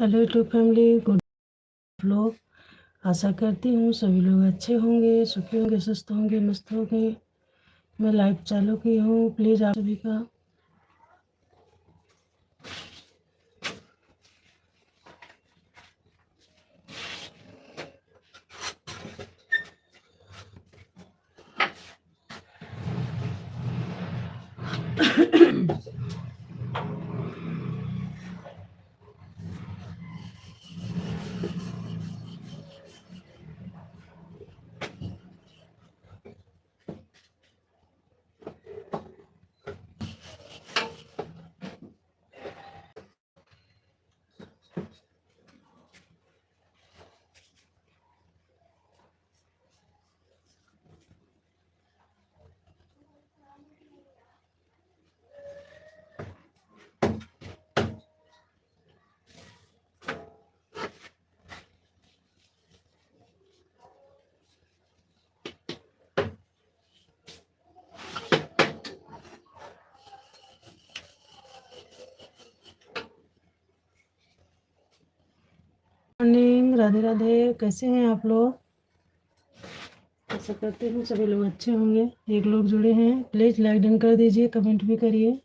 Hello YouTube family, good लोग। आशा करती हूँ सभी लोग अच्छे होंगे, सुखी होंगे, स्वस्थ होंगे, मस्त होंगे। मैं लाइव चालू की हूँ, प्लीज़ आप सभी का मॉर्निंग। राधे राधे। कैसे हैं आप लोग? आशा करती हूँ सभी लोग अच्छे होंगे। एक लोग जुड़े हैं, प्लीज़ लाइक डन कर दीजिए, कमेंट भी करिए।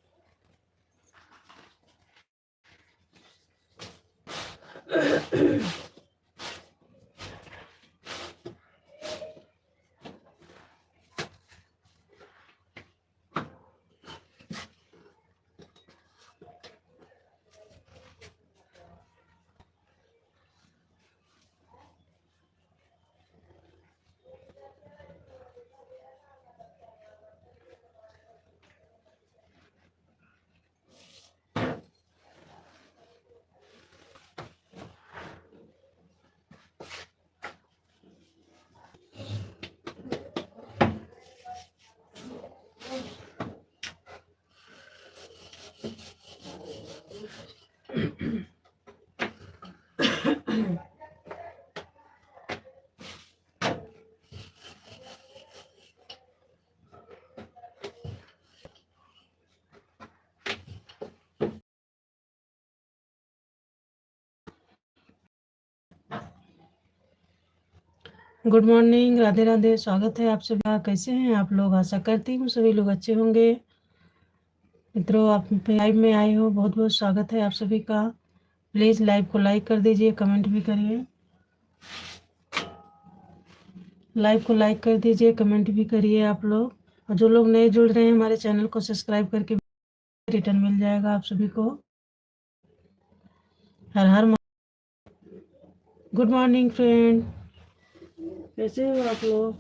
Good morning, Radhe Radhe. स्वागत है आप सभी का। कैसे हैं आप लोग? आशा करती हूँ सभी लोग अच्छे होंगे। मित्रों, आप लाइव में आए हो, बहुत बहुत स्वागत है आप सभी का। प्लीज़ लाइव को लाइक कर दीजिए, कमेंट भी करिए। लाइव को लाइक कर दीजिए, कमेंट भी करिए आप लोग। और जो लोग नए जुड़ रहे हैं, हमारे चैनल को सब्सक्राइब करके रिटर्न मिल जाएगा आप सभी को। हर हर गुड मॉर्निंग फ्रेंड, कैसे हो आप लोग?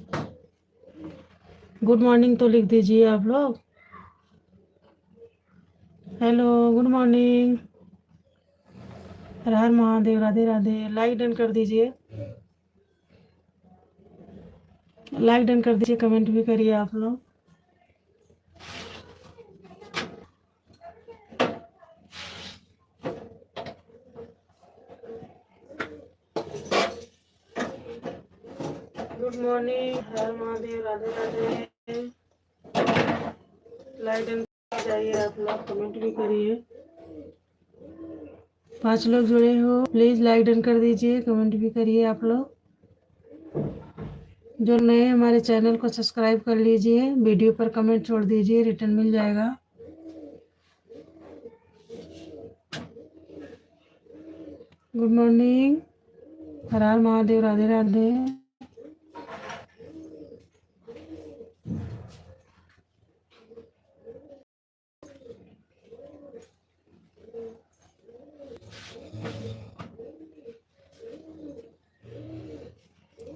गुड मॉर्निंग तो लिख दीजिए आप लोग। Hello, good morning. Har Har Mahadev, Radhe Radhe. Like done कर दीजिए, लाइक डन कर दीजिए, कमेंट भी करिए आप लोग। गुड मॉर्निंग, हर महादेव, राधे राधे। लाइक डन जाइए आप लोग, कमेंट भी करिए। 5 लोग जुड़े हो, प्लीज़ लाइक डन कर दीजिए, कमेंट भी करिए आप लोग। जो नए हमारे चैनल को सब्सक्राइब कर लीजिए, वीडियो पर कमेंट छोड़ दीजिए, रिटर्न मिल जाएगा। Good morning, Har Har Mahadev, Radhe Radhe.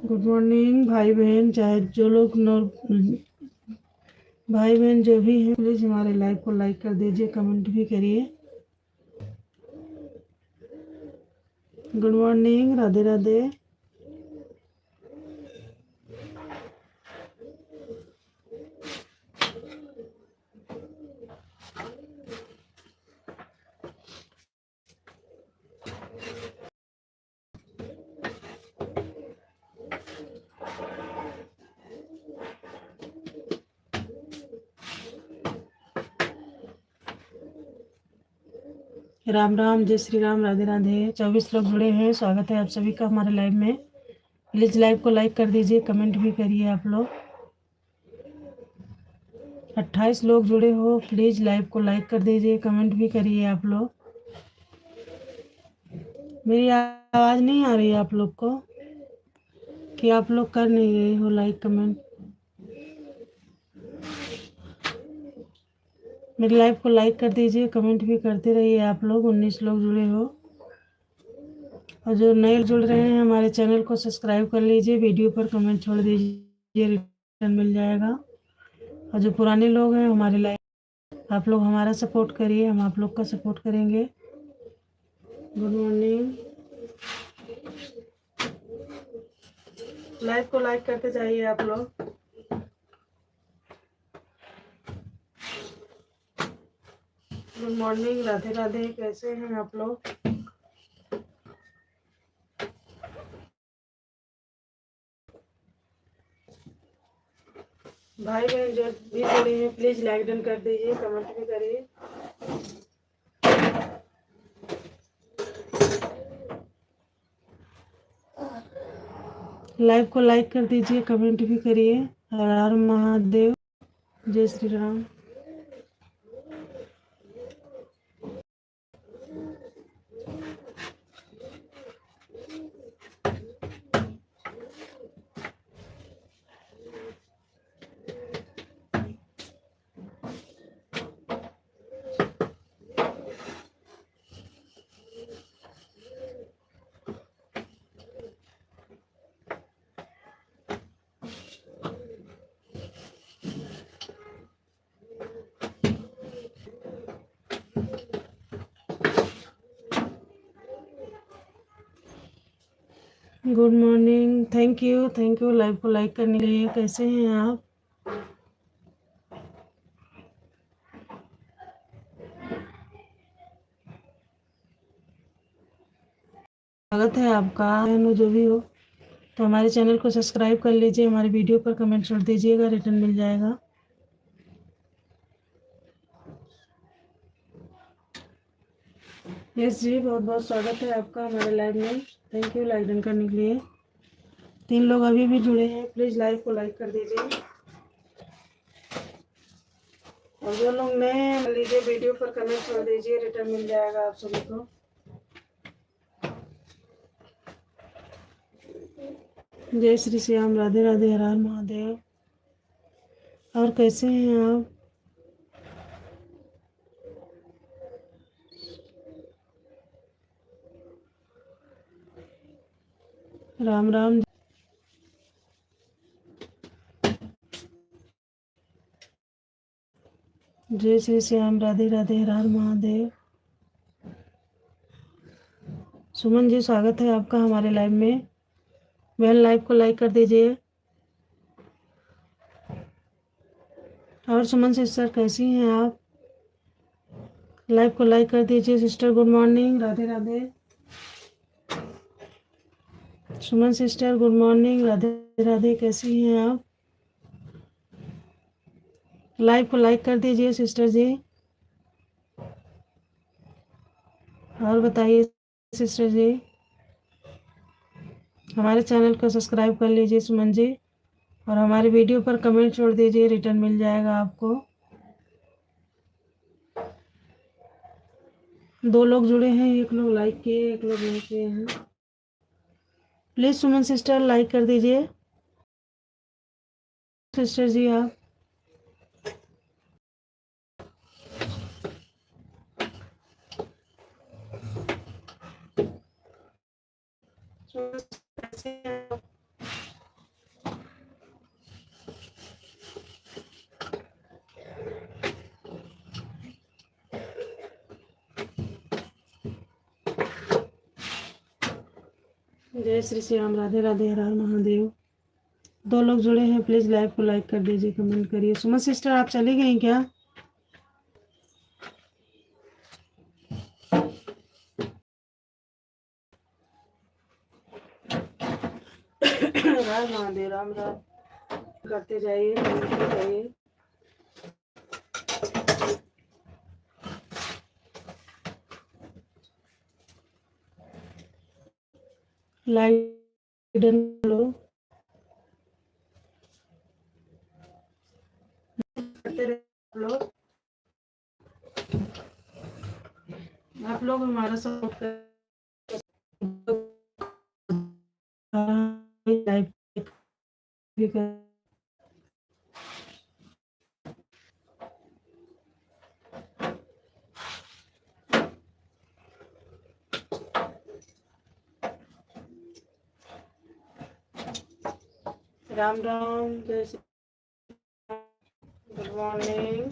Good morning भाई बहन, चाहे जो लोग भाई बहन जो भी हैं, प्लीज़ हमारे लाइव को लाइक कर दीजिए, कमेंट भी करिए। Good morning, Radhe Radhe. राम राम, जय श्री राम, राधे राधे। 24 लोग जुड़े हैं, स्वागत है आप सभी का हमारे लाइव में। प्लीज लाइव को लाइक कर दीजिए, कमेंट भी करिए आप लोग। 28 लोग जुड़े हो, प्लीज लाइव को लाइक कर दीजिए, कमेंट भी करिए आप लोग। मेरी आवाज नहीं आ रही है आप लोग को कि आप लोग कर नहीं रहे हो लाइक कमेंट? मेरी लाइव को लाइक कर दीजिए, कमेंट भी करते रहिए आप लोग। 19 लोग जुड़े हो और जो नए जुड़ रहे हैं हमारे चैनल को सब्सक्राइब कर लीजिए, वीडियो पर कमेंट छोड़ दीजिए, रिटर्न मिल जाएगा। और जो पुराने लोग हैं हमारे लाइव, आप लोग हमारा सपोर्ट करिए, हम आप लोग का सपोर्ट करेंगे। Good morning. लाइव को लाइक करते जाइए आप लोग। गुड मॉर्निंग, राधे राधे, कैसे हैं आप लोग? भाई बहन जो भी जुड़े हैं प्लीज लाइक डन कर दीजिए, कमेंट भी करिए। लाइव को लाइक कर दीजिए, कमेंट भी करिए। हर हर महादेव, जय Shri Ram. Good morning, thank you live को लाइक करने के लिए। कैसे हैं आप? स्वागत है आपका, जो भी हो तो हमारे चैनल को सब्सक्राइब कर लीजिए, हमारे वीडियो पर कमेंट छोड़ दीजिएगा, रिटर्न मिल जाएगा। यस जी, बहुत बहुत स्वागत है आपका हमारे लाइव में। थैंक यू लाइक डन करने के लिए। 3 लोग अभी भी जुड़े हैं, प्लीज लाइव को लाइक कर दीजिए। और जो लोग नए हैं लीजिए, वीडियो पर कमेंट छोड़ दीजिए, रिटर्न मिल जाएगा आप सभी को। जय श्री श्याम, राधे राधे, हर हर महादेव। और कैसे हैं आप? राम राम, जय श्री श्याम, राधे राधे, हर हर महादेव। सुमन जी, स्वागत है आपका हमारे लाइव में। बहन लाइव को लाइक कर दीजिए। और सुमन सिस्टर कैसी हैं आप? लाइव को लाइक कर दीजिए sister. Good morning, Radhe Radhe. Suman sister good morning, Radhe Radhe, कैसी हैं आप? लाइव को लाइक कर दीजिए सिस्टर जी। और बताइए सिस्टर जी, हमारे चैनल को सब्सक्राइब कर लीजिए सुमन जी, और हमारे वीडियो पर कमेंट छोड़ दीजिए, रिटर्न मिल जाएगा आपको। 2 लोग जुड़े हैं, 1 लोग लाइक किए, 1 लोग नहीं किए हैं। प्लीज सुमन सिस्टर लाइक कर दीजिए। सिस्टर जी आप जय श्री श्याम, राधे राधे, हर हर महादेव। 2 लोग जुड़े हैं, प्लीज लाइव को लाइक कर दीजिए, कमेंट करिए। सुमन सिस्टर आप चली गई क्या? राम महादेव, राम राम करते जाइए, करते जाइए। लाइट डन लो। करते रहे आप लोग हमारा सपोर्ट लाइव भी कर। राम राम, जय श्री, गुड मॉर्निंग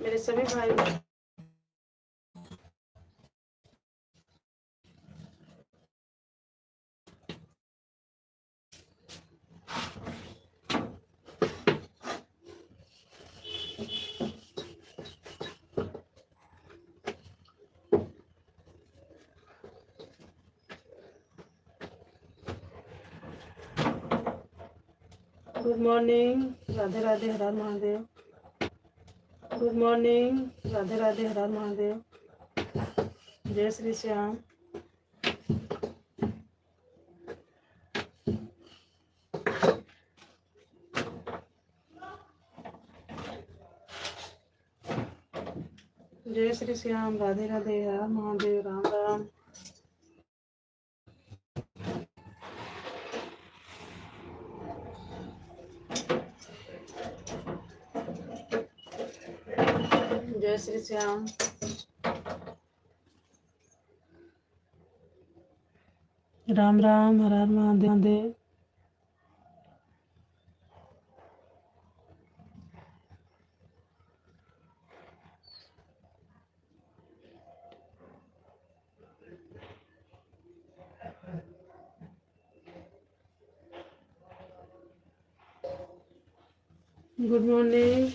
मेरे सभी भाई। Good morning, Radhe Radhe, Har Har Mahadev. Good morning, Radhe Radhe, Har Har Mahadev. जय श्री श्याम। जय श्री श्याम, राधे राधे, हर हर महादेव, राम राम। जय श्री श्याम। राम राम, हर हर महादेव। Good morning.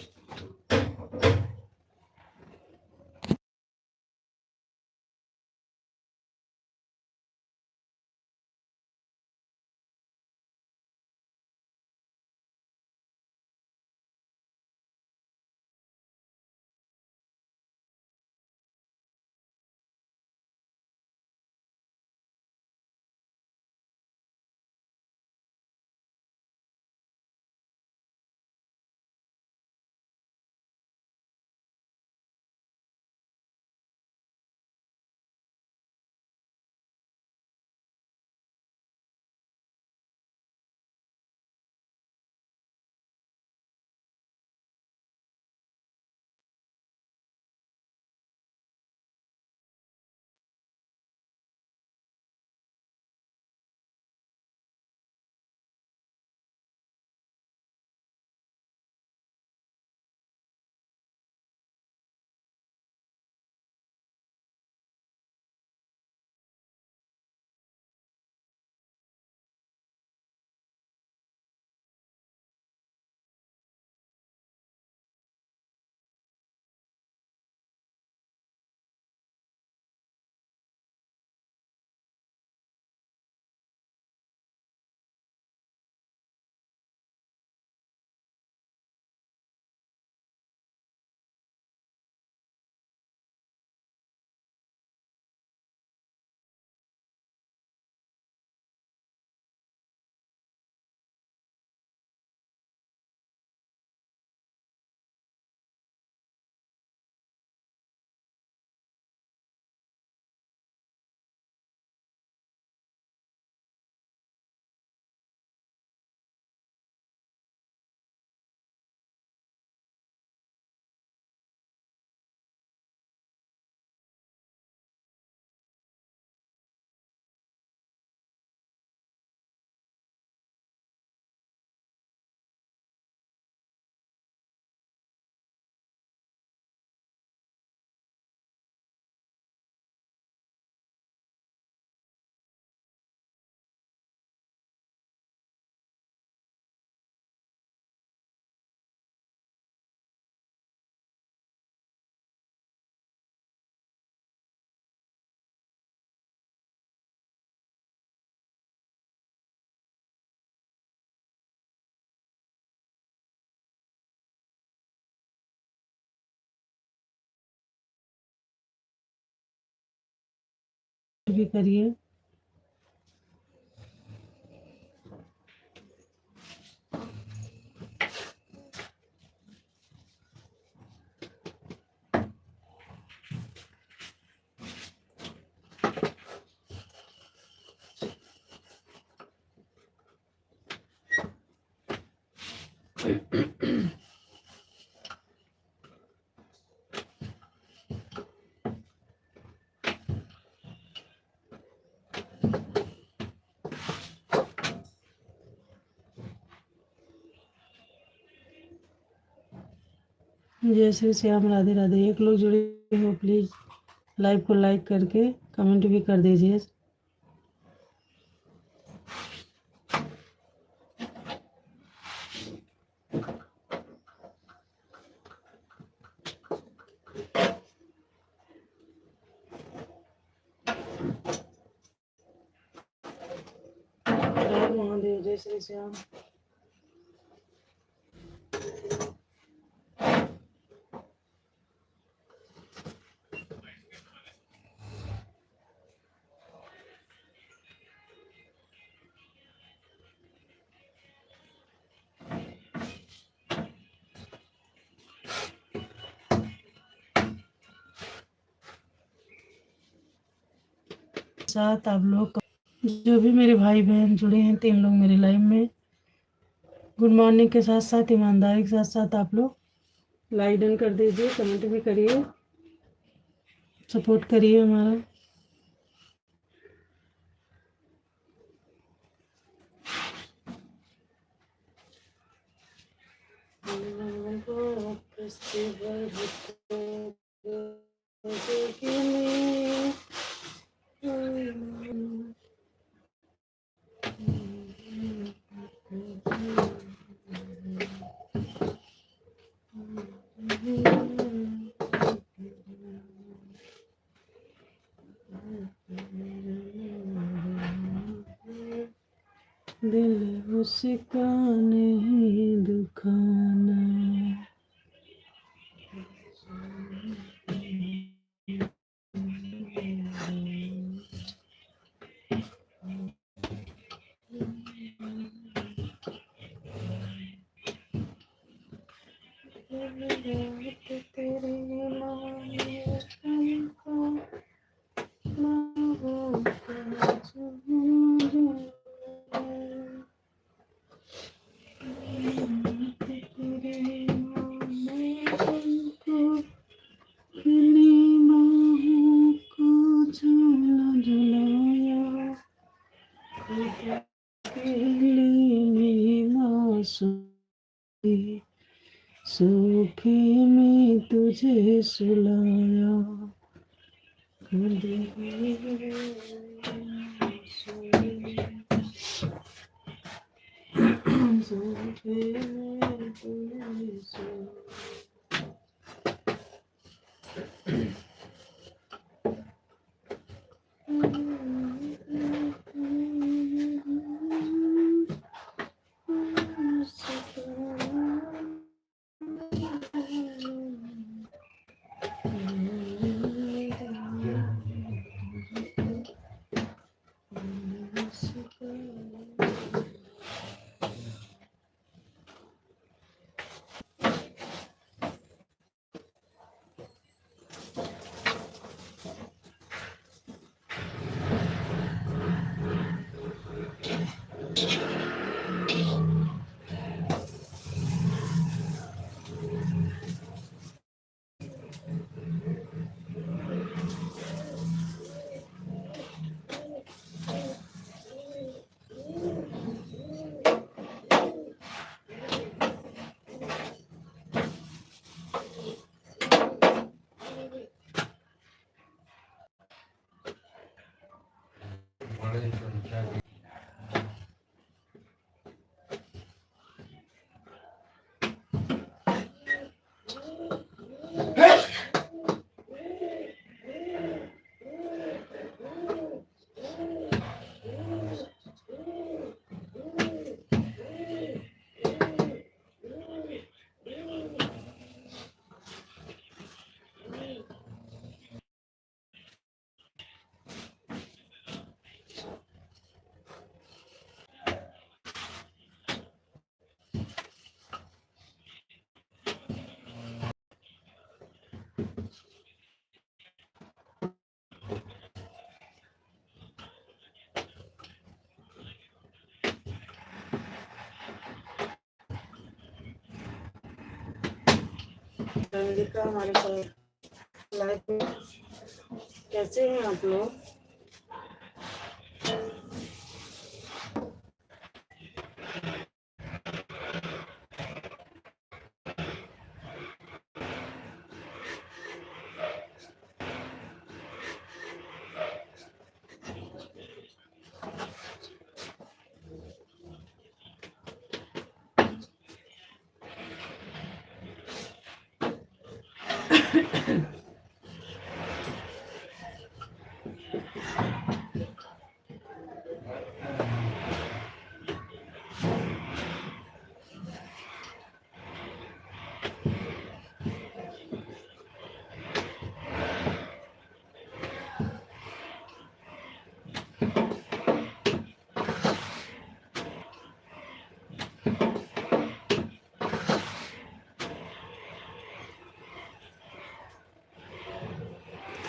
भी करिए। जय श्री श्याम, राधे राधे। एक लोग जुड़े हो प्लीज लाइव को लाइक करके कमेंट भी कर दीजिए। राम महादेव, जय श्री श्याम। साथ आप लोग जो भी मेरे भाई बहन जुड़े हैं 3 लोग मेरे लाइव में, गुड मॉर्निंग के साथ साथ ईमानदारी के साथ साथ आप लोग लाइक डन कर दीजिए, कमेंट भी करिए, सपोर्ट करिए हमारा। दिल उसका नहीं दुखाना। सूखे में तुझे सुलाया, अमेरिका हमारे साथ लाइव पे कैसे हैं आप लोग?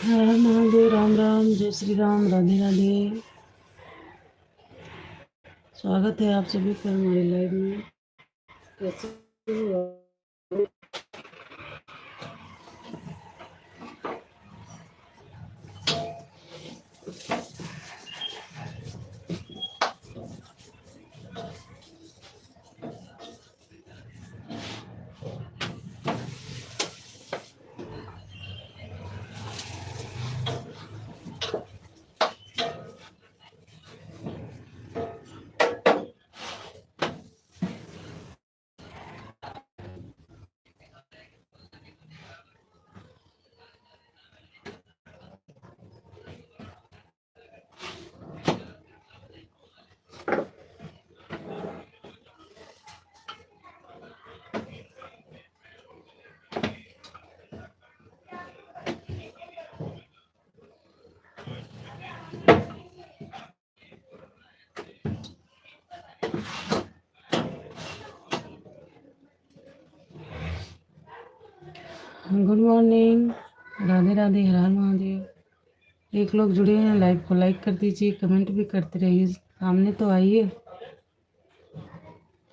हर हर महादेव, राम राम, जय श्री राम, राधे राधे। स्वागत है आप सभी का हमारे लाइव में। कैसे हो आप? Good morning, Radhe Radhe, Har Har Mahadev. एक लोग जुड़े हैं, लाइव को लाइक कर दीजिए, कमेंट भी करते रहिए, सामने तो आइए।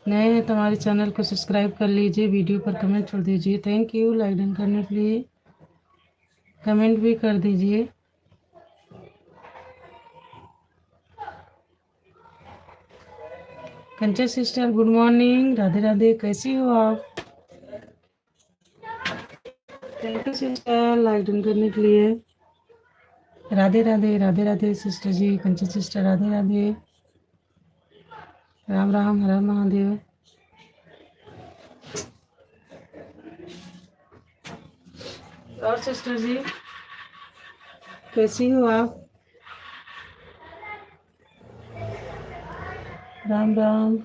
नए हैं तो हमारे चैनल को सब्सक्राइब कर लीजिए, वीडियो पर कमेंट छोड़ दीजिए। थैंक यू लाइक डन करने के लिए, कमेंट भी कर दीजिए। कंचा sister good morning, Radhe Radhe, कैसी हो आप? Thank you sister like done करने के लिए। राधे राधे, राधे राधे सिस्टर जी, कंचा सिस्टर, राधे राधे, राम राम, हर हर महादेव। और सिस्टर जी कैसी हो आप? राम राम,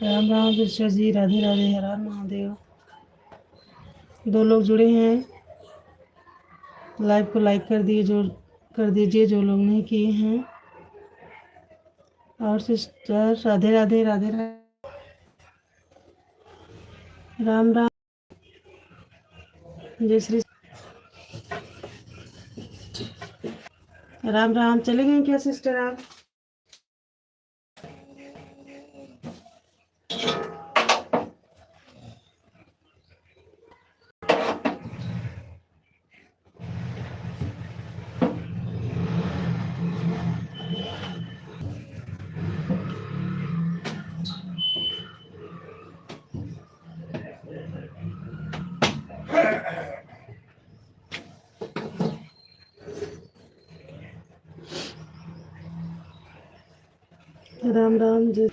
राम राम सिस्टर जी, राधे राधे, हर हर महादेव। दो लोग जुड़े हैं, लाइव को लाइक कर दीजिए जो लोग नहीं किए हैं। और सिस्टर राधे राधे, राधे राधे, राम राम, जय श्री राम राम। चले गए क्या सिस्टर आप? राम राम जी।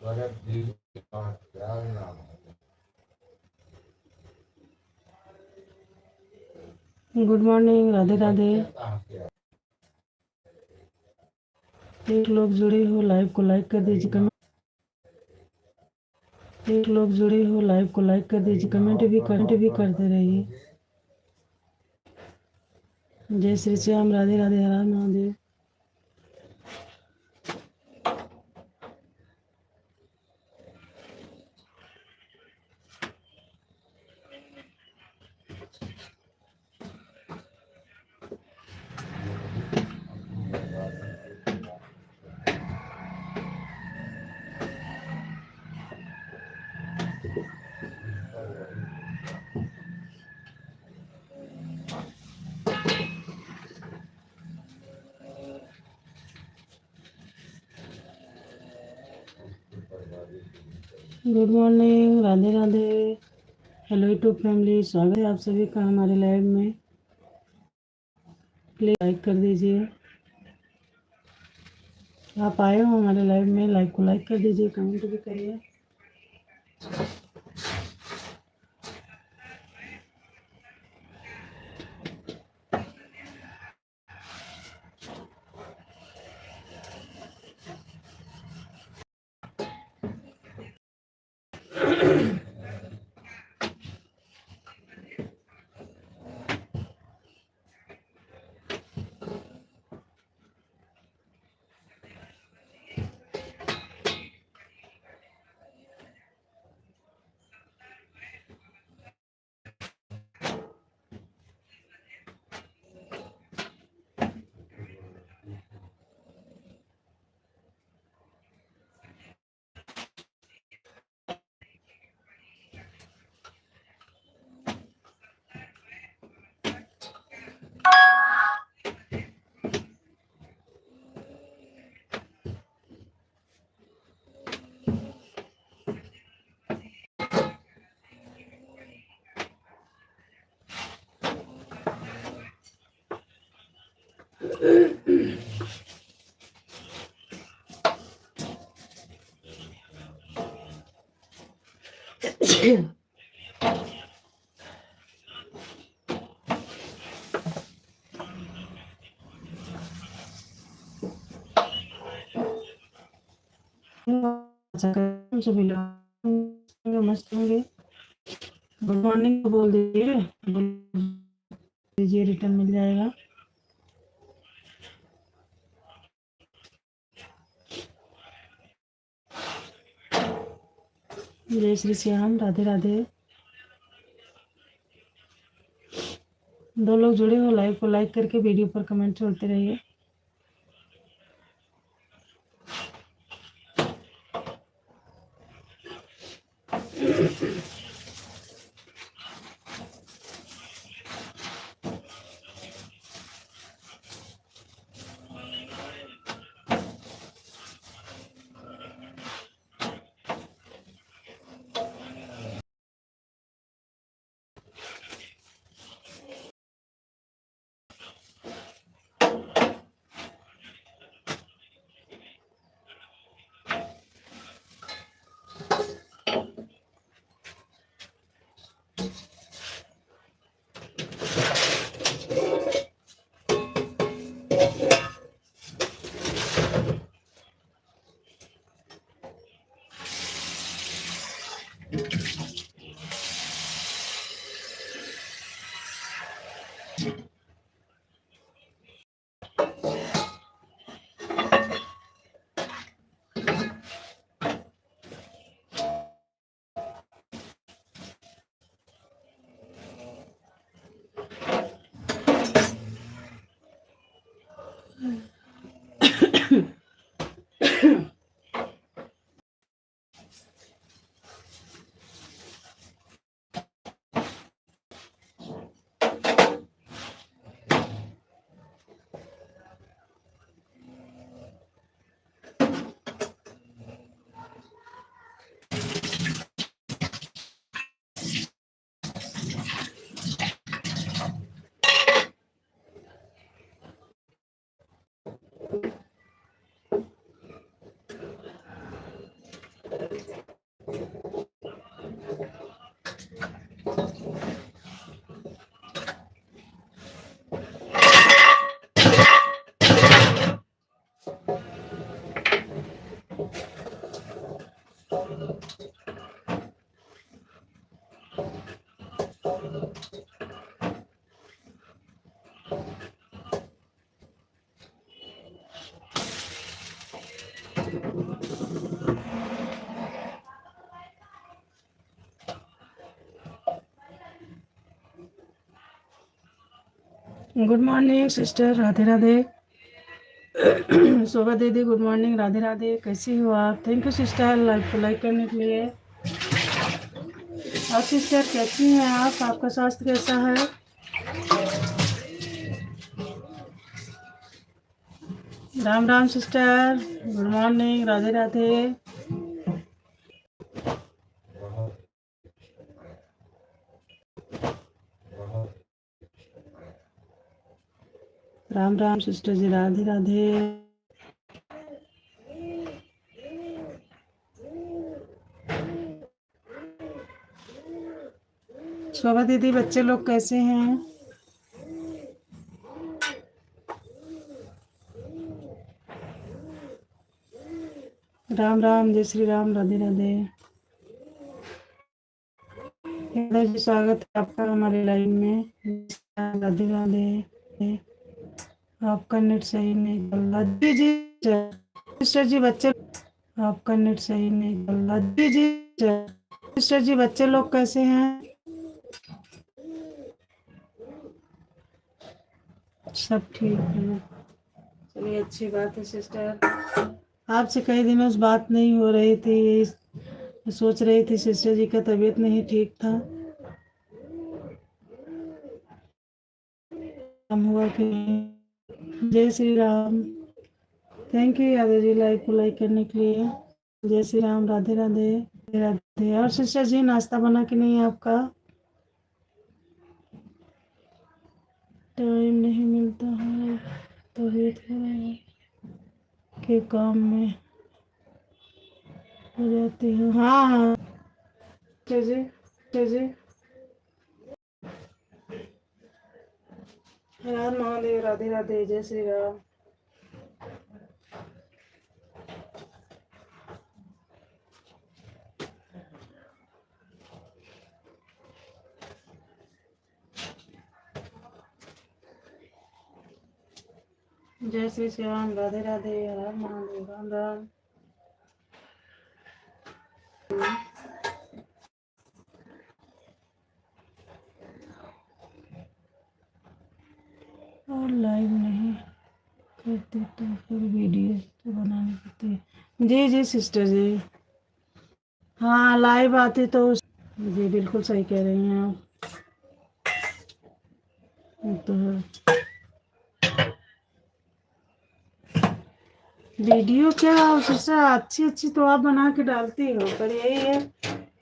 Good morning, Radhe Radhe. एक लोग जुड़े हो लाइव को लाइक कर दीजिए, एक लोग जुड़े हो लाइव को लाइक कर दीजिए, कमेंट भी करते रहिए। जय Shri Shyam, Radhe Radhe, Har Har Mahadev. Good morning, Radhe Radhe. Hello YouTube family, स्वागत है आप सभी का हमारे लाइव में। प्लीज लाइक कर दीजिए। आप आए हो हमारे लाइव में, लाइव को लाइक कर दीजिए, कमेंट भी करिए। सभी लोग मस्त होंगे। गुड मॉर्निंग बोल दीजिए, बोल दीजिए, रिटर्न मिल जाएगा। जय श्री श्याम, राधे राधे। दो लोग जुड़े हो, लाइव को लाइक करके वीडियो पर कमेंट छोड़ते रहिए। Good morning sister, Radhe Radhe. Shobha दीदी गुड मॉर्निंग, राधे राधे। कैसी हो आप? थैंक यू सिस्टर लाइक को लाइक करने के लिए। और सिस्टर कैसी हैं आप? आपका स्वास्थ्य कैसा है? Ram Ram sister, good morning, Radhe Radhe. Ram Ram sister ji, Radhe Radhe. Shobha दीदी बच्चे लोग कैसे हैं? राम राम, जय श्री राम, राधे राधे। जी स्वागत है आपका हमारे लाइन में। राधे राधे। आपका नेट सही नहीं चल रहा। जी जी सिस्टर जी, बच्चे आपका नेट सही नहीं चल रहा। जी जी सिस्टर जी, बच्चे लोग कैसे हैं? सब ठीक है, चलिए अच्छी बात है सिस्टर। आपसे कई दिनों से बात नहीं हो रही थी, सोच रही थी सिस्टर जी का तबीयत नहीं ठीक था। काम हुआ कि नहीं? जय Shri Ram. Thank you Yadav ji like को लाइक करने के लिए। जय श्री राम, राधे राधे। राधे। और सिस्टर जी नाश्ता बना कि नहीं आपका? टाइम नहीं मिलता है, तबीयत के काम में हो जाती हूँ। हाँ हाँ जी जी। राम महादेव, राधे राधे, जय श्री राम। जय श्री श्याम, राधे राधे, राम महादेव, राम राम। और लाइव नहीं करते तो फिर वीडियो तो बनानी पड़ती है। जी जी सिस्टर जी, हाँ लाइव आती तो जी बिल्कुल सही कह रही हैं आप। तो वीडियो क्या सिस्टर, अच्छी अच्छी तो आप बना के डालती हो, पर यही है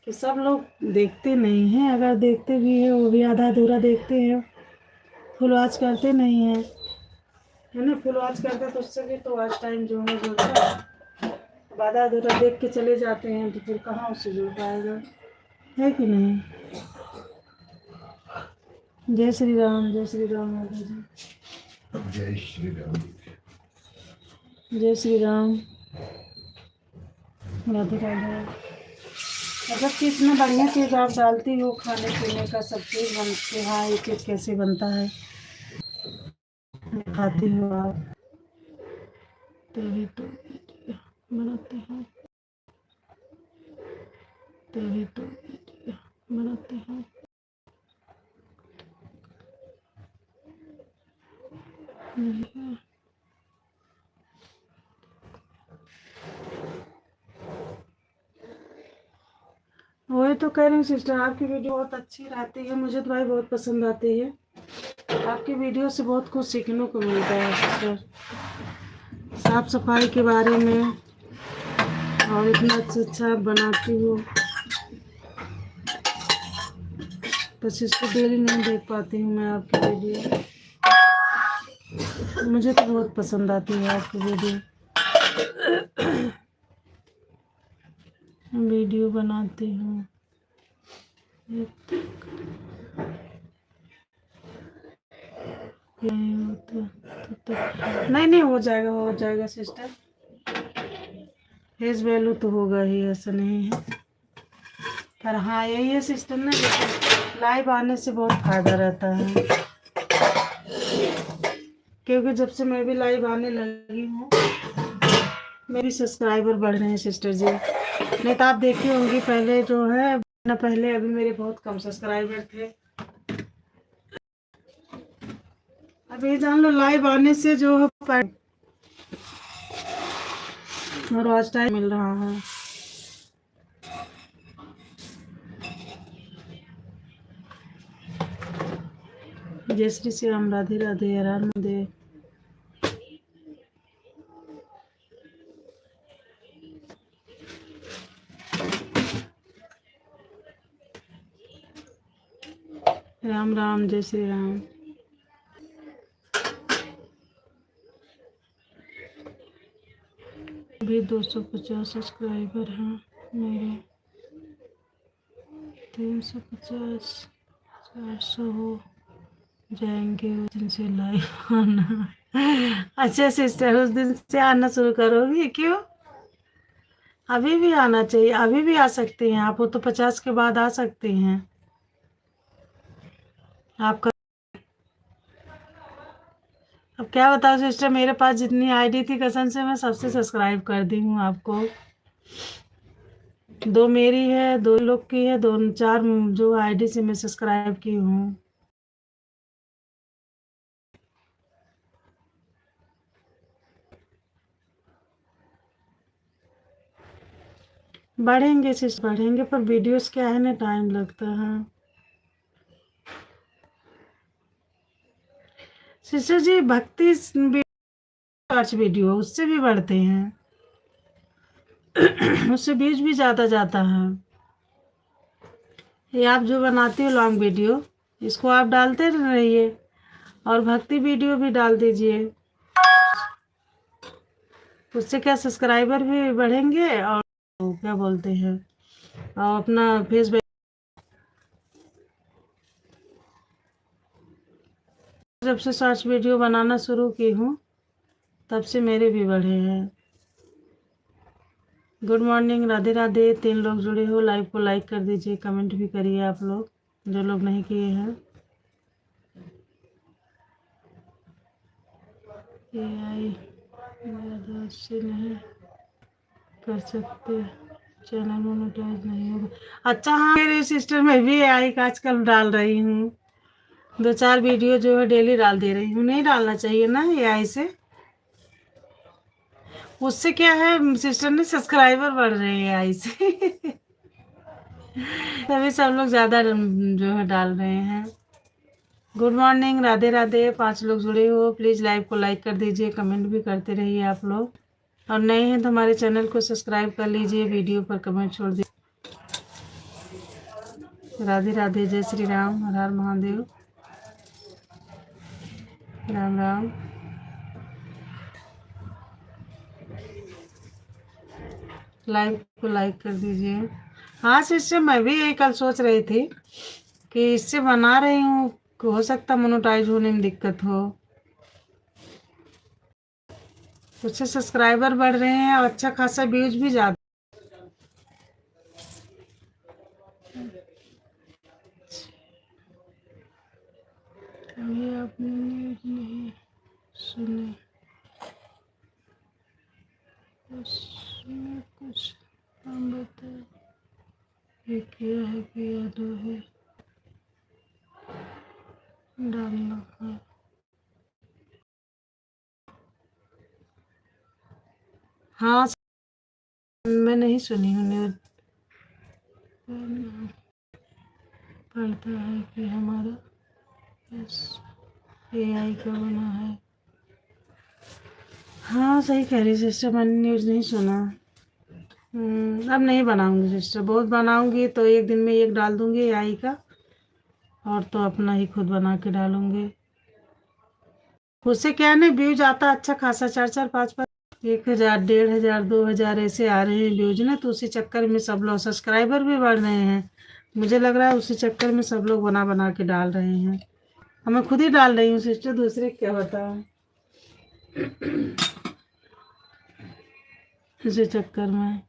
कि सब लोग देखते नहीं हैं। अगर देखते भी है वो भी आधा अधूरा देखते हैं, फुल वॉच करते नहीं हैं, है ना। फुल वॉच करते तो उससे भी तो वॉच टाइम जो है जुड़ता है। आधा अधूरा देख के चले जाते हैं तो फिर कहाँ उससे जुड़ पाएगा, है कि नहीं। जय श्री राम, जय श्री राम माता जी। जय श्री राम, जय श्री राम, राधे राधे। मतलब कि इतना बढ़िया चीज़ आप डालती हो, खाने पीने का सब चीज़ बनते। हाँ ये चीज़ कैसे बनता है खाती हो आप, तभी तो बनाते हैं, तभी तो बनाते हैं। वही तो कह रही हूँ सिस्टर, आपकी वीडियो बहुत अच्छी रहती है, मुझे तो भाई बहुत पसंद आती है। आपकी वीडियो से बहुत कुछ सीखने को मिलता है सिस्टर, साफ सफाई के बारे में। और इतना अच्छा बनाती हो, तो सिस्टर डेली नहीं देख पाती हूँ मैं आपकी वीडियो, मुझे तो बहुत पसंद आती है आपकी वीडियो। वीडियो बनाती हूँ। नहीं होता तो नहीं हो जाएगा सिस्टर। फेस वैल्यू तो होगा ही, ऐसा नहीं है। पर हाँ यही है सिस्टर ना, जैसे लाइव आने से बहुत फायदा रहता है, क्योंकि जब से मैं भी लाइव आने लगी हूँ मेरे सब्सक्राइबर बढ़ रहे हैं सिस्टर जी। नहीं तो आप देखी होंगी पहले जो है ना, पहले अभी मेरे बहुत कम सब्सक्राइबर थे। अब ये जान लो लाइव आने से जो है और वॉच टाइम मिल रहा है। जय श्री राम, राधे राधे, हर हर महादेव। राम राम, जय श्री राम। अभी 250 सब्सक्राइबर हैं मेरे, 350 400 हो जाएंगे उस दिन से लाइव आना। अच्छा सिस्टर, उस दिन से आना शुरू करोगी? क्यों? अभी भी आना चाहिए, अभी भी आ सकती हैं आप, वो तो 50 के बाद आ सकती हैं आपका। अब क्या बताओ सिस्टर, मेरे पास जितनी आईडी थी कसम से मैं सबसे सब्सक्राइब कर दी हूँ आपको। 2 मेरी है, 2 लोग की है, 2 4 जो आईडी से मैं सब्सक्राइब की हूँ। बढ़ेंगे सिस्टर बढ़ेंगे, पर वीडियोस क्या है ना, टाइम लगता है सिस्टर जी। भक्ति शॉर्ट्स वीडियो उससे भी बढ़ते हैं, उससे व्यूज भी ज़्यादा जाता है। ये आप जो बनाती हो लॉन्ग वीडियो, इसको आप डालते रहिए और भक्ति वीडियो भी डाल दीजिए, उससे क्या सब्सक्राइबर भी बढ़ेंगे और क्या बोलते हैं, और अपना फेस। जब से शॉर्ट्स वीडियो बनाना शुरू की हूँ तब से मेरे भी बढ़े हैं। Good morning, Radhe Radhe. 3 लोग जुड़े हो, लाइव को लाइक कर दीजिए, कमेंट भी करिए आप लोग जो लोग नहीं किए हैं। AI से नहीं कर सकते, चैनल मोनेटाइज नहीं होगा। अच्छा हाँ मेरे सिस्टर, मैं भी AI का आजकल डाल रही हूँ, 2-4 वीडियो जो है डेली डाल दे रही हूँ। नहीं डालना चाहिए ना AI से, उससे क्या है सिस्टर ने सब्सक्राइबर बढ़ रहे हैं AI से। तभी सब लोग ज़्यादा जो है डाल रहे हैं। Good morning, Radhe Radhe. 5 लोग जुड़े हो, प्लीज़ लाइव को लाइक कर दीजिए, कमेंट भी करते रहिए आप लोग, और नए हैं तो हमारे चैनल को सब्सक्राइब कर लीजिए, वीडियो पर कमेंट छोड़ दीजिए। राधे राधे, जय श्री राम, हर हर महादेव, राम राम। लाइव को लाइक कर दीजिए। हाँ सिस्टर, मैं भी यही कल सोच रही थी कि इससे बना रही हूँ, हो सकता मोनेटाइज होने में दिक्कत हो, उससे सब्सक्राइबर बढ़ रहे हैं और अच्छा खासा व्यूज भी ज़्यादा। अभी आपने न्यूज़ नहीं सुने, उसमें कुछ हम बताए, ये किया है कि यादव है डालना है। हाँ मैं नहीं सुनी हूँ न्यूज़। पढ़ता है कि हमारा AI का बना है। हाँ सही कह रही सिस्टर, मैंने न्यूज़ नहीं सुना। अब नहीं बनाऊंगी सिस्टर, बहुत बनाऊंगी तो एक दिन में एक डाल दूंगी AI का, और तो अपना ही खुद बना के डालूंगी। उससे क्या है ना, व्यूज आता अच्छा खासा, 4-4 5-5 1000, 1500, 2000 ऐसे आ रहे हैं व्यूज ना, तो उसी चक्कर में सब लोग सब्सक्राइबर भी बढ़ रहे हैं। मुझे लग रहा है उसी चक्कर में सब लोग बना बना के डाल रहे हैं। मैं खुद ही डाल रही हूँ सिस्टर, दूसरे क्या बताऊँ। इसी चक्कर में।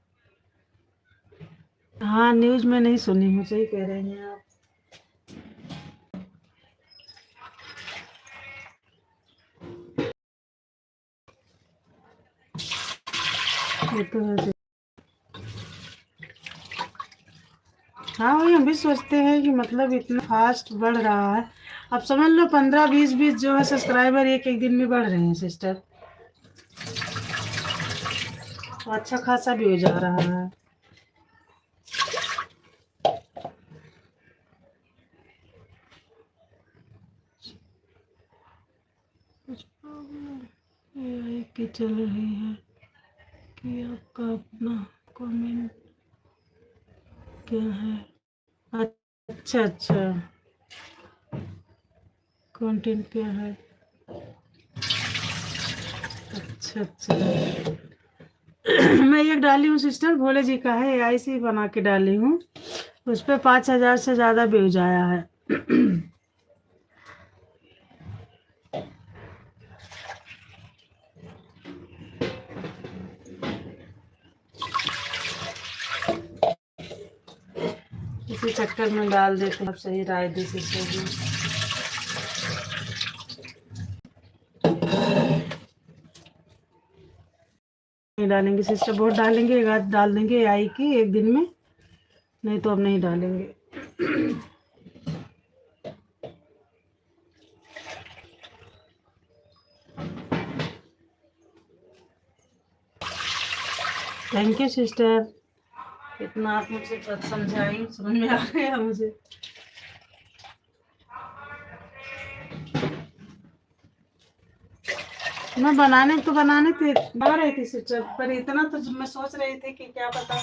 हाँ, न्यूज़ में नहीं सुनी हूँ, सही कह रहे हैं आप। ये तो है। हाँ, वही हम भी सोचते हैं कि मतलब इतना फास्ट बढ़ रहा है। अब समझ लो 15, 20 जो है सब्सक्राइबर एक एक दिन में बढ़ रहे हैं सिस्टर। तो अच्छा खासा भी हो जा रहा है। कुछ प्रॉब्लम ये की चल रही है कि आपका अपना कमेंट क्या है। अच्छा अच्छा, कंटेंट क्या है। अच्छा अच्छा। मैं एक डाली हूँ सिस्टर, भोले जी का है, एआई से ही बना के डाली हूँ। उस पर 5000 से ज़्यादा व्यूज आया है। इसी चक्कर में डाल देते हैं। आप सही राय दी सिस्टर जी। नहीं डालेंगे सिस्टर, बहुत डालेंगे, एक आध डाल देंगे एआई की एक दिन में, नहीं तो अब नहीं डालेंगे। थैंक यू सिस्टर, इतना आप मुझे समझाई, समझ में आ गया मुझे। मैं बनाने थे बना रही थी सिस्टर, पर इतना तो मैं सोच रही थी कि क्या पता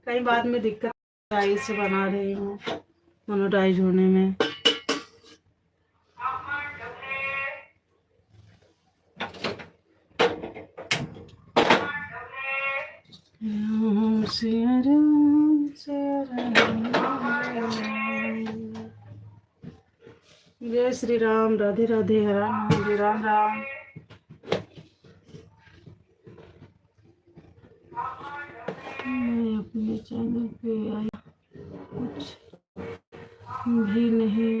कहीं बाद में दिक्कत आई से बना रही हूँ मोनेटाइज होने में। जय श्री राम, राधे राधे, हरे राम, राम राम। मैं अपने चैनल पे आई कुछ भी नहीं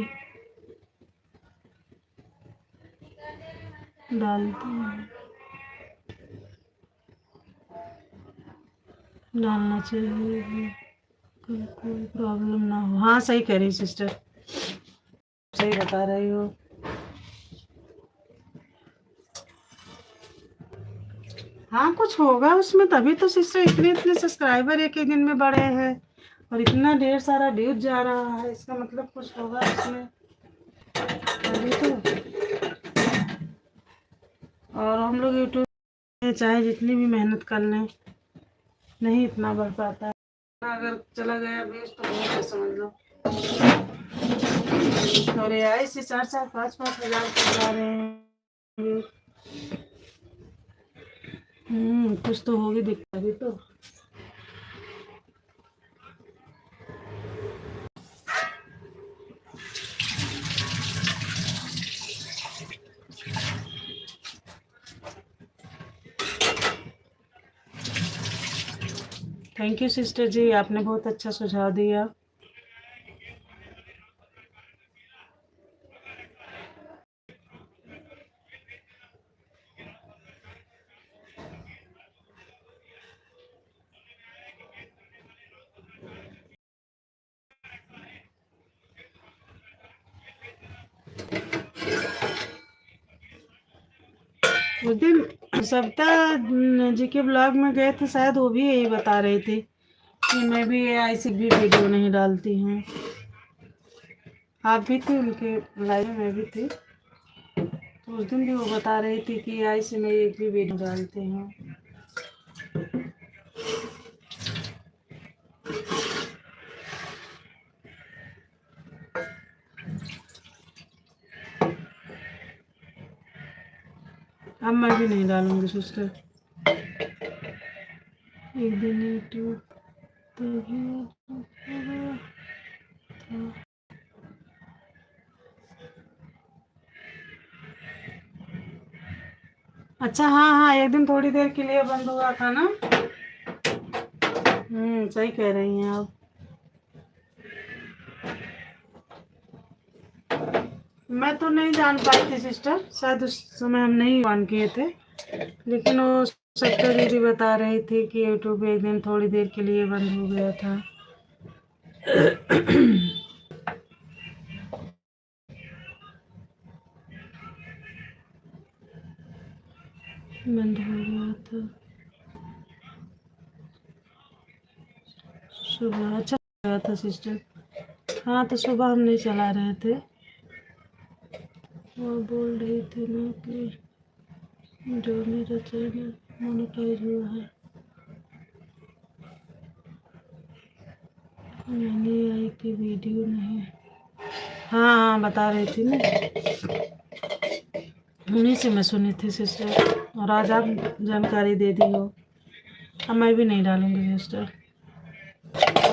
डालती हूँ, डालना चाहिए कोई प्रॉब्लम ना हो। हाँ, सही कह रही सिस्टर, सही बता रही हो। हाँ, कुछ होगा उसमें, तभी तो सिस्टर इतने इतने सब्सक्राइबर एक एक दिन में बढ़े हैं और इतना ढेर सारा व्यूज जा रहा है। इसका मतलब कुछ होगा उसमें तभी तो। और हम लोग यूट्यूब में चाहे जितनी भी मेहनत कर लें, नहीं इतना बढ़ पाता है। अगर चला गया व्यूज तो बहुत है, समझ लो। और एआई से 4-4, 5-5 हजार तक जा रहे हैं। कुछ तो होगी दिक्कत अभी तो। थैंक यू सिस्टर जी, आपने बहुत अच्छा सुझाव दिया। उस दिन सविता जी के ब्लॉग में गए थे शायद, वो भी यही बता रही थी कि मैं भी एआई से भी वीडियो नहीं डालती हूँ। आप भी थे उनके लाइव में, भी थी, तो उस दिन भी वो बता रही थी कि एआई से मैं एक भी वीडियो डालती हूँ। अब मैं भी नहीं डालूंगी सिस्टर। एक दिन यूट्यूब तभी होगा था। अच्छा, हाँ हाँ, एक दिन थोड़ी देर के लिए बंद हुआ था ना। सही कह रही हैं आप। मैं तो नहीं जान पाई थी सिस्टर, शायद उस समय हम नहीं ऑन किए थे, लेकिन वो सेक्टर दीदी बता रही थी कि यूट्यूब एक दिन थोड़ी देर के लिए बंद हो गया था। बंद हो गया था सुबह। अच्छा गया था सिस्टर। हाँ, तो सुबह हम नहीं चला रहे थे। वो बोल रही थी ना कि जो मेरा चैनल मोनेटाइज हुआ है, मैंने आई कि वीडियो नहीं। हाँ हाँ, बता रही थी ना, उन्हीं से मैं सुनी थी सिस्टर, और आज आप जानकारी दे दी हो। अब मैं भी नहीं डालूंगी सिस्टर।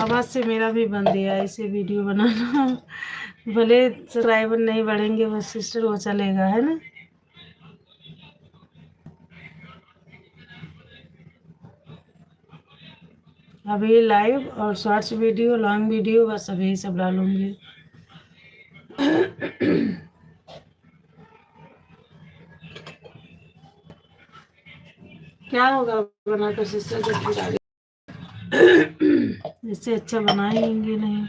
आवाज़ से मेरा भी बन दिया ऐसे वीडियो बनाना। भले सब्सक्राइबर नहीं बढ़ेंगे बस सिस्टर, वो चलेगा, है ना। अभी लाइव और शॉर्ट्स वीडियो, लॉन्ग वीडियो, बस अभी सब डालूंगी। क्या होगा बनाकर सिस्टर जब फिर आगे। इससे अच्छा बनाएंगे नहीं।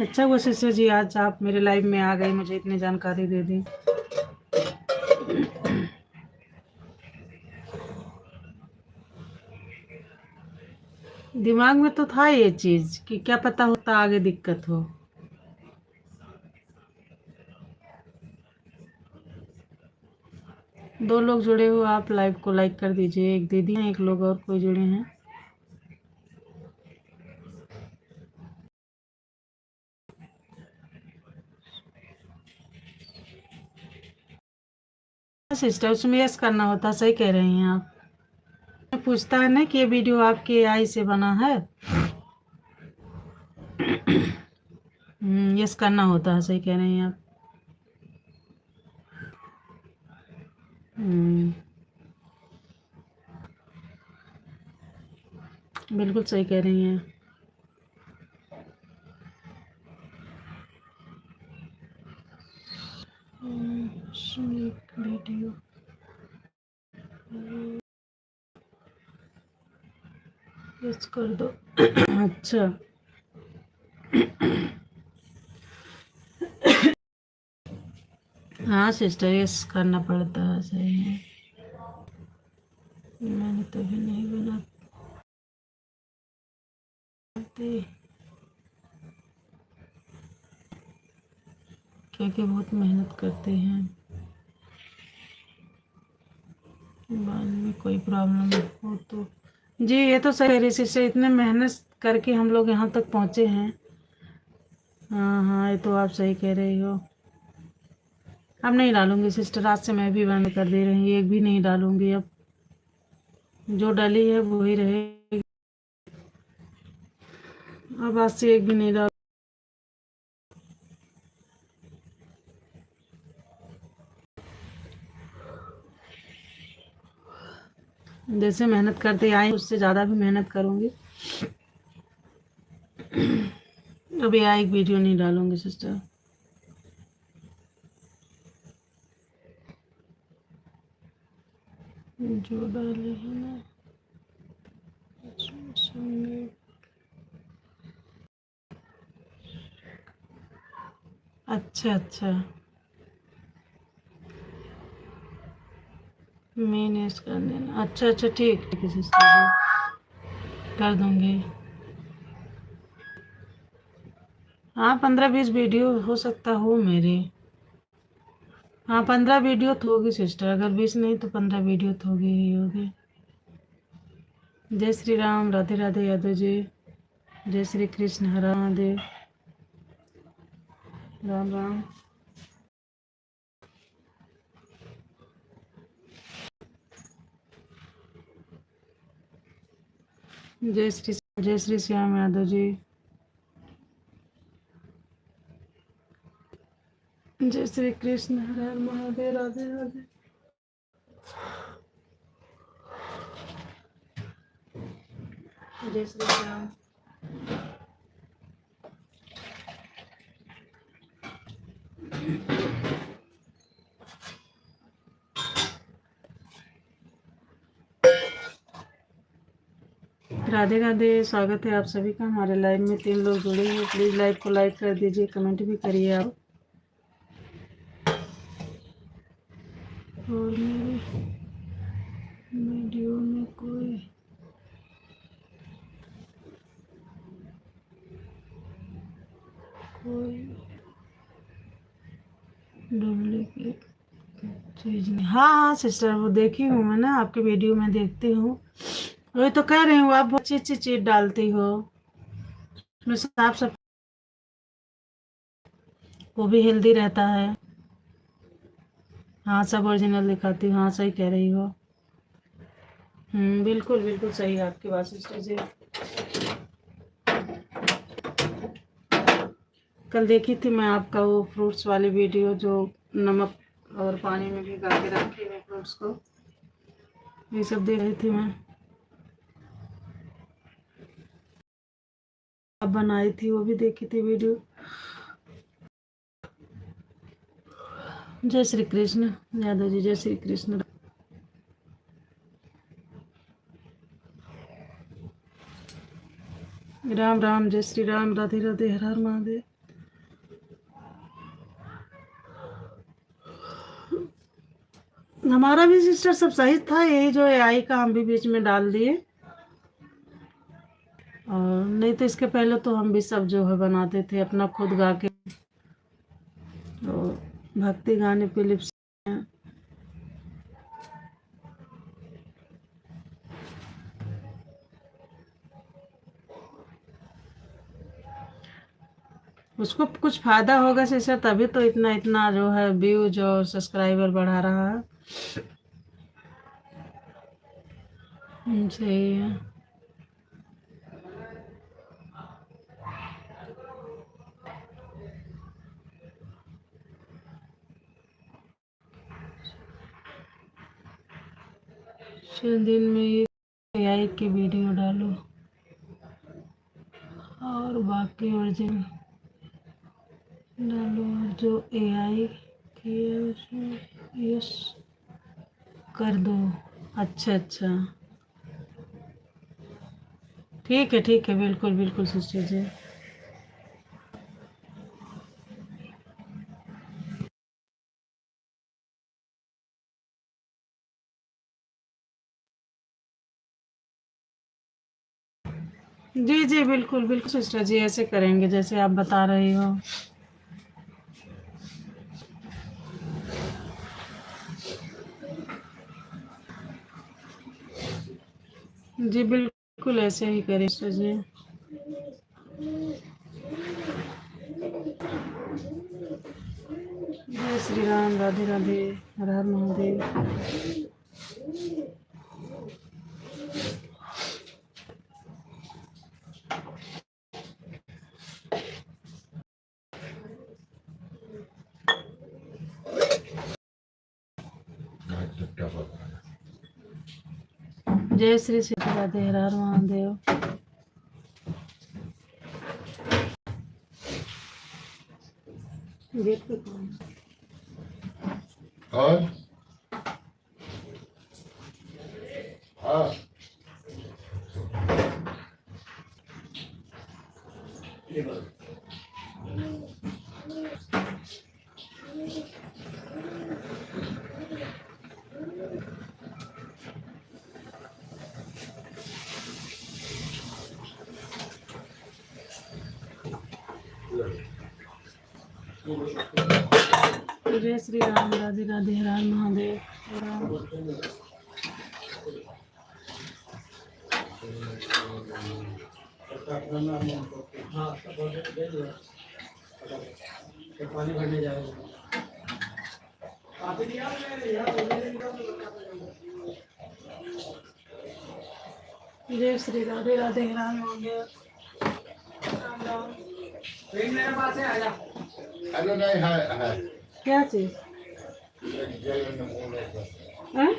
अच्छा हुआ सिस्टर जी, आज आप मेरे लाइव में आ गए, मुझे इतनी जानकारी दे दी। दिमाग में तो था ये चीज़ कि क्या पता होता आगे दिक्कत हो। दो लोग जुड़े हो, आप लाइव को लाइक कर दीजिए। एक दीदी हैं, एक लोग और कोई जुड़े हैं। सिस्टर उसमें यस करना होता, सही कह रही हैं आप। पूछता है ना कि ये वीडियो आपके आई से बना है। यस करना होता है, सही कह रही हैं आप। हम्म, बिल्कुल सही कह रही हैं। वीडियो यस कर दो। अच्छा, हाँ सिस्टर, यस करना पड़ता है, सही है। मैंने तो भी नहीं बनाती, क्योंकि बहुत मेहनत करते हैं। बाद में कोई प्रॉब्लम हो तो। जी, ये तो सही है सिस्टर, इतने मेहनत करके हम लोग यहाँ तक पहुँचे हैं। हाँ हाँ, ये तो आप सही कह रही हो। अब नहीं डालूंगी सिस्टर, आज से मैं भी बंद कर दे रही हूँ, एक भी नहीं डालूंगी अब। जो डली है वो ही रहेगी। अब आज से एक भी नहीं डाल। जैसे मेहनत करते आए उससे ज़्यादा भी मेहनत करूँगी। अभी एक वीडियो नहीं डालूंगी सिस्टर। जो डाली है ना उसमें। अच्छा अच्छा, मैंने इसका कर देना। अच्छा अच्छा, ठीक ठीक है सिस्टर जी, कर दूंगी। हाँ 15-20 वीडियो हो सकता हो मेरे। हाँ 15 वीडियो तो होगी सिस्टर, अगर 20 नहीं तो 15 वीडियो तो होगी ही होगी। जय श्री राम, राधे राधे यादव जी। जय श्री कृष्ण, हर हर महादेव। राम राम। जय श्री श्याम यादव जी। जय श्री कृष्ण, हर हर महादेव, राधे राधे। जय श्री राम। राधे राधे, स्वागत है आप सभी का हमारे लाइव में। 3 लोग जुड़े हैं, प्लीज़ लाइव को लाइक कर दीजिए, कमेंट भी करिए आप। और मेरे वीडियो में कोई डुप्लीकेट चीज़ नहीं। हाँ हाँ सिस्टर, वो देखी हूँ मैं ना, आपके वीडियो में देखती हूँ। वही तो कह रही हूँ, आप बहुत अच्छी अच्छी चीज़ डालती हो उसमें, साफ सब वो भी हेल्दी रहता है। हाँ सब ओरिजिनल दिखाती हूँ, हाँ सही कह रही हो। बिल्कुल बिल्कुल सही है आपकी बात सिस्टर जी। कल देखी थी मैं आपका वो फ्रूट्स वाली वीडियो, जो नमक और पानी में भिगा के रखे हुए फ्रूट्स को, ये सब देख रही थी मैं। अब बनाई थी वो भी देखी थी वीडियो। जय श्री कृष्ण यादव जी, जय श्री कृष्ण। राम राम, जय श्री राम, राधे राधे, हर हर महादेव। हमारा भी सिस्टर सब सही था, यही जो एआई का हम भी बीच में डाल दिए। और नहीं तो इसके पहले तो हम भी सब जो है बनाते थे अपना खुद गा के, तो भक्ति गाने पे लिप्स। उसको कुछ फायदा होगा सिस्टर, तभी तो इतना इतना जो है व्यूज और सब्सक्राइबर बढ़ा रहा है। सही है। दिन में ये एआई की वीडियो डालो और बाकी ओरिजिनल डालो, और जो एआई की है उसमें यस कर दो। अच्छा अच्छा, ठीक है, बिल्कुल बिल्कुल सिस्टर जी। जी जी बिल्कुल बिल्कुल सिस्टर जी, ऐसे करेंगे जैसे आप बता रही हो। जी बिल्कुल ऐसे ही करें सिस्टर जी। जय श्री राम, राधे राधे, हर हर महादेव। जय श्री श्री राधे, हर हर महादेव। गेट पे कौन है? हाँ हाँ जय श्री राम, राधे राधे, हर हर महादेव। राम। पानी भरने जाएगा। जय श्री राधे राधे, हर हर महादेव। राम राम। मेरे पास है, आजा। हेलो नहीं है क्या चीज? हैं?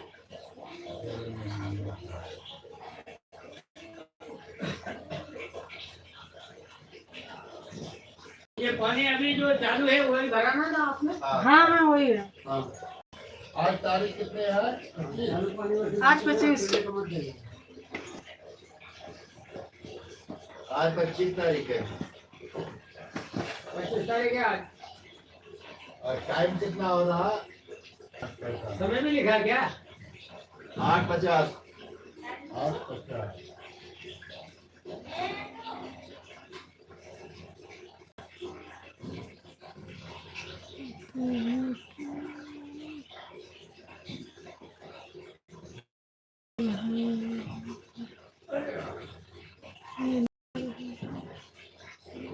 ये पानी अभी जो चालू है वही भराना था आपने? हाँ हाँ वही है। हाँ। आज तारीख कितने है? आज 25। आज 25 तारीख है। 25 तारीख है आज। और टाइम कितना हो रहा? समय में लिखा क्या? 8:50। 8:50।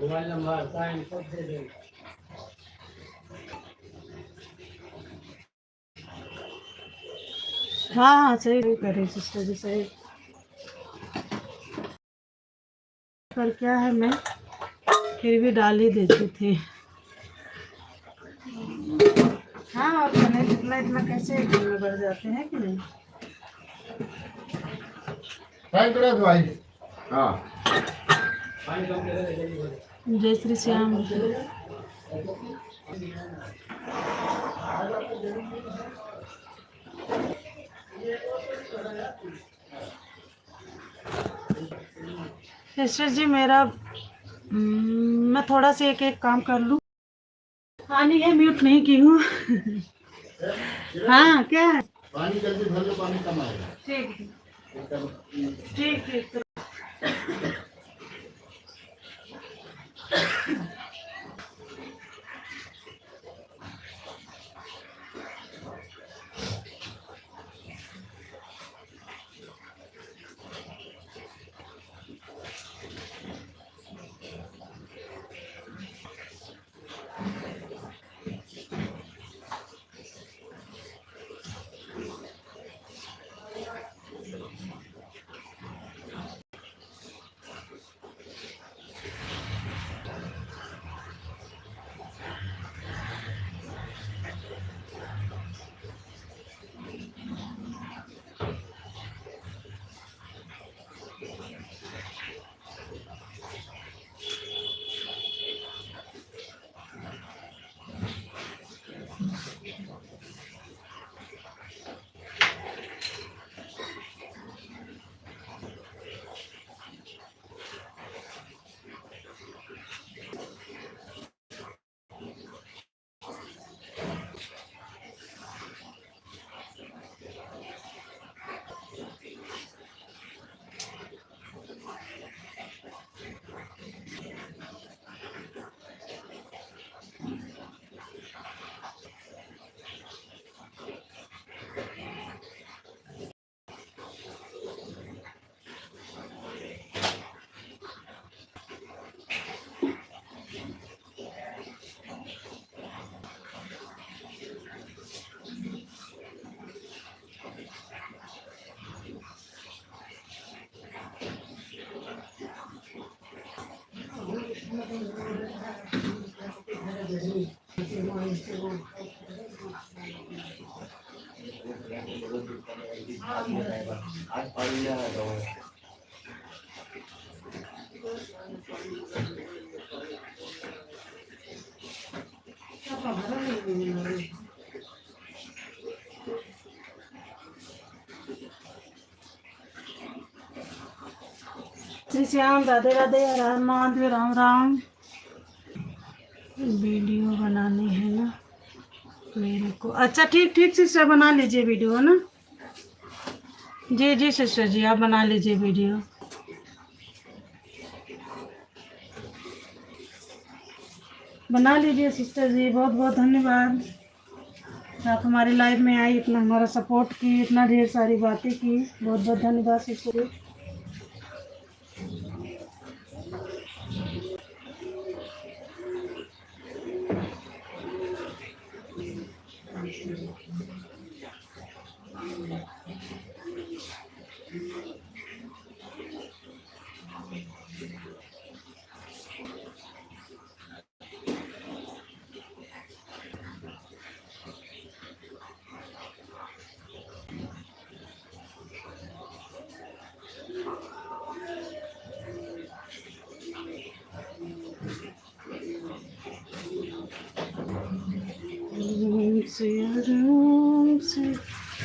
मोबाइल नंबर साइन सब दे दे। हाँ हाँ सही करे सिस्टर जी, सही। पर क्या है, मैं फिर भी डाल ही देती थी। हाँ और नहीं इतना इतना कैसे एक दिन में बढ़ जाते हैं कि नहीं? टाइम तुरंत भाई। हाँ। पानी कम दे दे जल्दी भर। जय श्री श्याम। सिस्टर जी मेरा मैं थोड़ा सा एक एक काम कर लूँ। पानी है, म्यूट नहीं की हूँ। हाँ क्या है? पानी जल्दी भर लो, पानी कम आएगा। ठीक एकदम। ठीक ठीक। आज पानी आ रहा है। श्री श्याम, राधे राधे, हर हर महादेव। राम राम। वीडियो बनानी है ना मेरे को। अच्छा ठीक ठीक सिस्टर, बना लीजिए वीडियो, है ना? जी जी सिस्टर जी, आप बना लीजिए वीडियो। बना लीजिए सिस्टर जी। बहुत बहुत धन्यवाद, आप हमारे लाइव में आई, इतना हमारा सपोर्ट की, इतना ढेर सारी बातें की। बहुत बहुत धन्यवाद सिस्टर जी।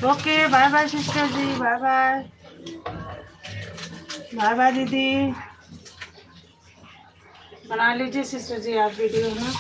ओके, बाय बाय सिस्टर जी, बाय बाय, बाय बाय दीदी। बना लीजिए सिस्टर जी आप वीडियो ना।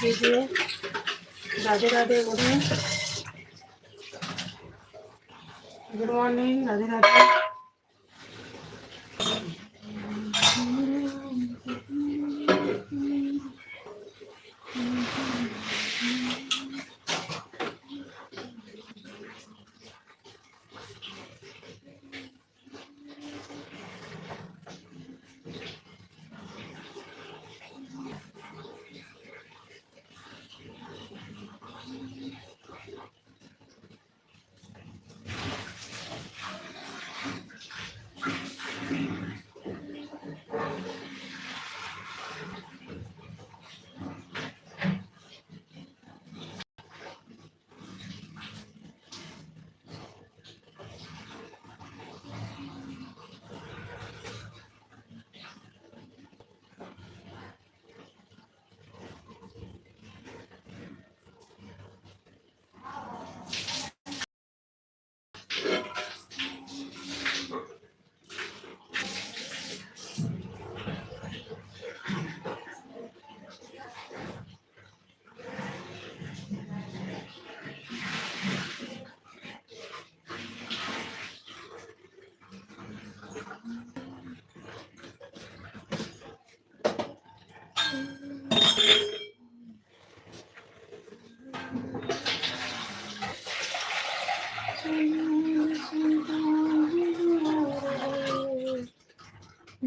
दीजिए राधे राधे, गुड मॉर्निंग, राधे राधे।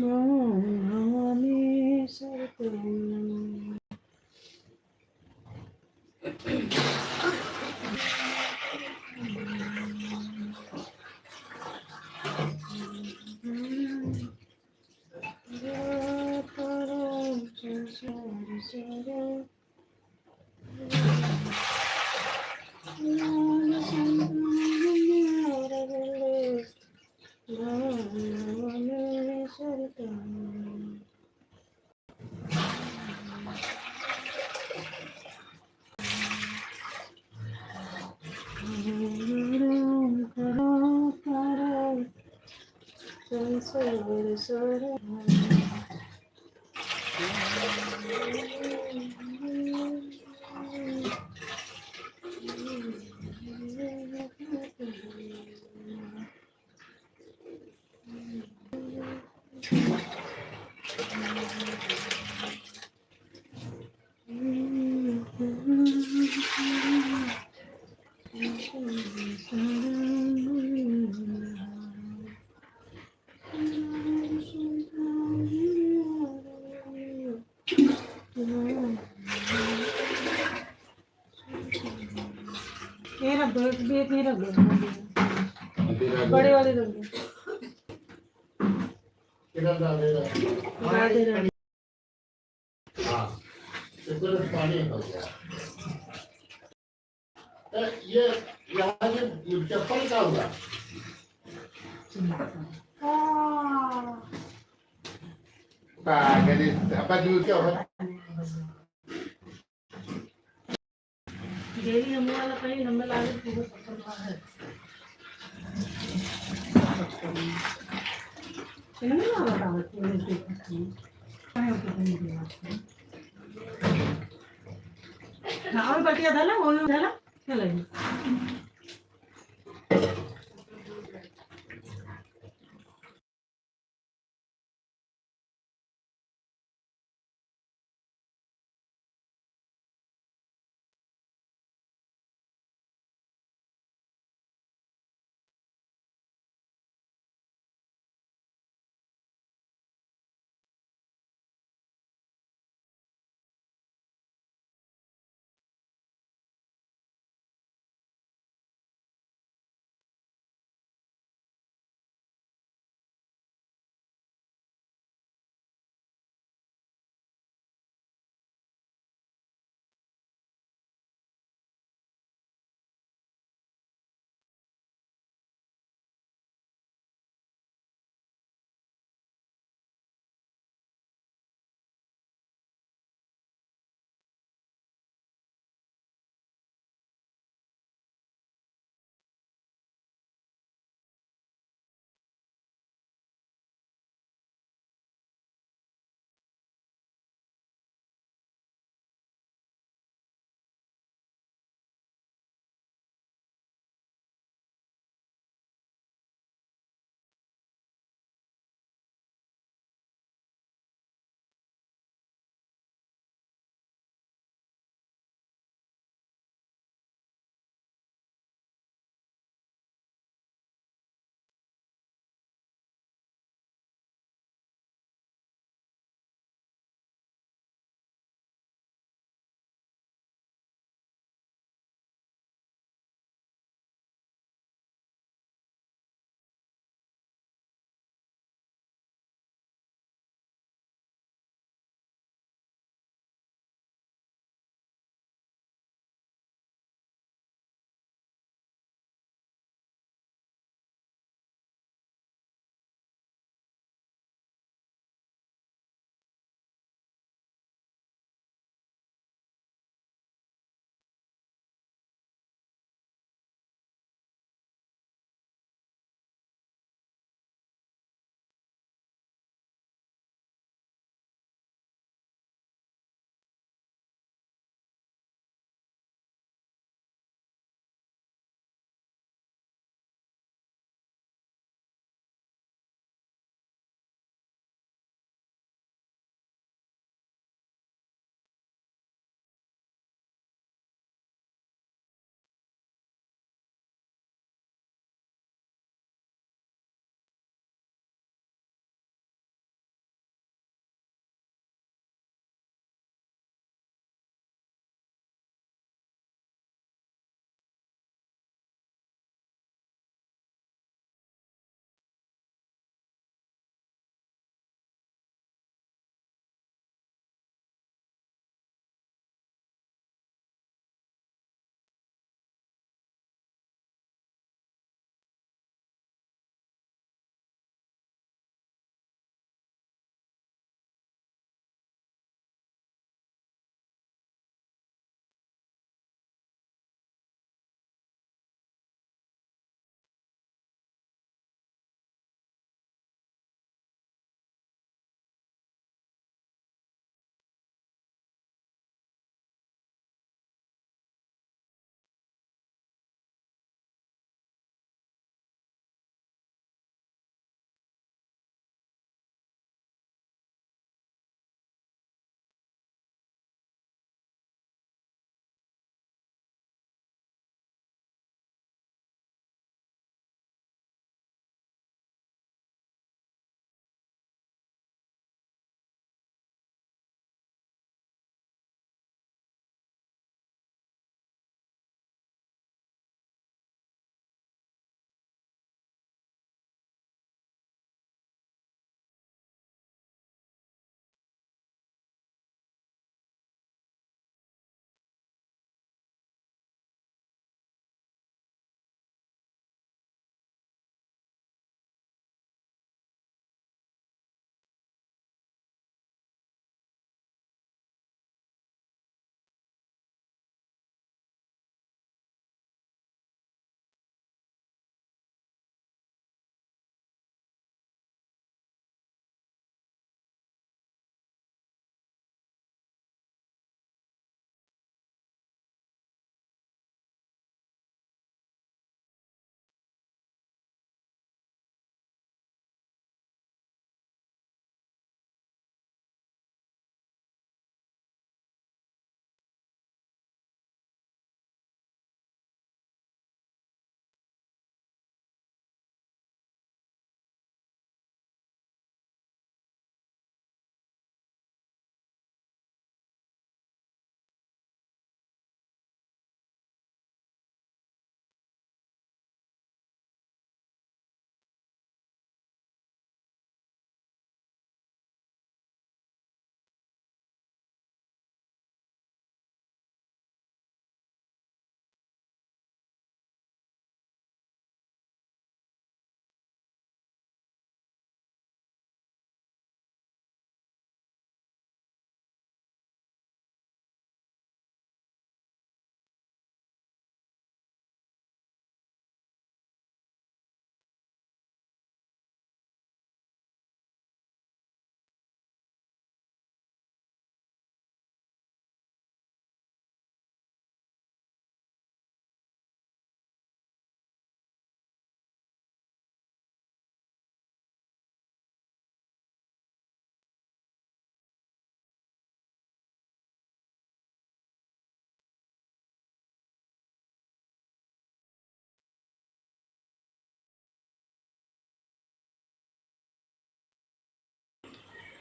नमामि सरतम् ये रख दो, एक नहीं रख दो, बड़े वाले रख दो। किधर डाल दे रहा डाल दे रहे हाँ इधर पानी हो गया ये यहाँ ये चप्पल का होगा jadi apa dulu क्या होगा डेरी हमने वाला कहीं नंबर लागे पूरा पकड़ है नहीं ना बताओ पूरे से है तो नहीं दिया ना और बटिया था ना वो था ना चलो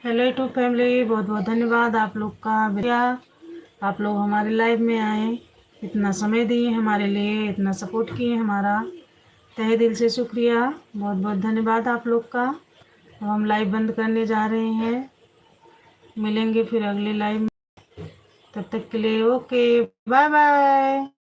हेलो यूट्यूब फैमिली, बहुत बहुत धन्यवाद आप लोग का भैया। आप लोग हमारे लाइव में आए, इतना समय दिए हमारे लिए, इतना सपोर्ट किए, हमारा तहे दिल से शुक्रिया, बहुत बहुत धन्यवाद आप लोग का। अब हम लाइव बंद करने जा रहे हैं, मिलेंगे फिर अगले लाइव में। तब तक के लिए ओके, बाय बाय।